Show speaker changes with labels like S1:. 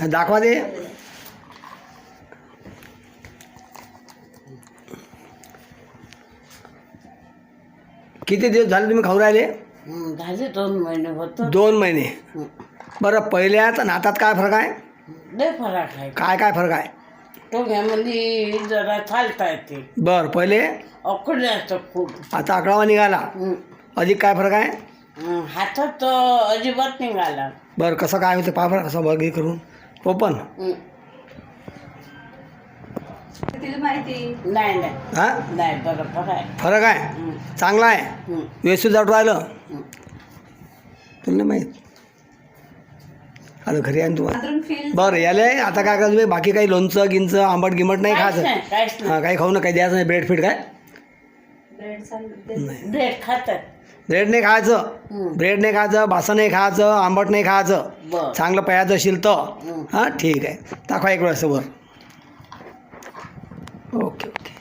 S1: दाखवा दे. किती दिवस झाले तुम्ही खाऊ राहिले?
S2: झाले 2 महिने होतो.
S1: 2 महिने. बरं, पहिल्यात आणि आतात काय फरक आहे?
S2: लय फरक आहे.
S1: काय फरक आहे?
S2: टोंग्यामध्ये जरा चालता येते.
S1: बरं, पहिले
S2: अकडे असतं खूप.
S1: आता आकडावा निघाला. अधिक काय फरक आहे?
S2: हातात अजिबात निघाला.
S1: बरं, कसं काय होतं पहा बरं, कसं बघ करून ओपन.
S2: नाही
S1: हां,
S2: नाही बरोबर आहे.
S1: फरक आहे, चांगला आहे, व्यवस्थित जाऊन राहिलं. तुला माहीत आता घरी आहे ना तुम्हाला. बरं, याले आता काय करा तुम्ही, बाकी काही लोणचं गिंचं आंबट गिमट नाही खायचं. हां, काही खाऊ ना, काही द्यायचं नाही. ब्रेड फीड काय
S2: ब्रेड खातात.
S1: ब्रेड नाही खायचं. ब्रेड नाही खायचं, बासं नाही खायचं, आंबट नाही खायचं. चांगलं प्यायचं असेल तर. हां, ठीक आहे. दाखवा एक वेळेस वर. Okay okay.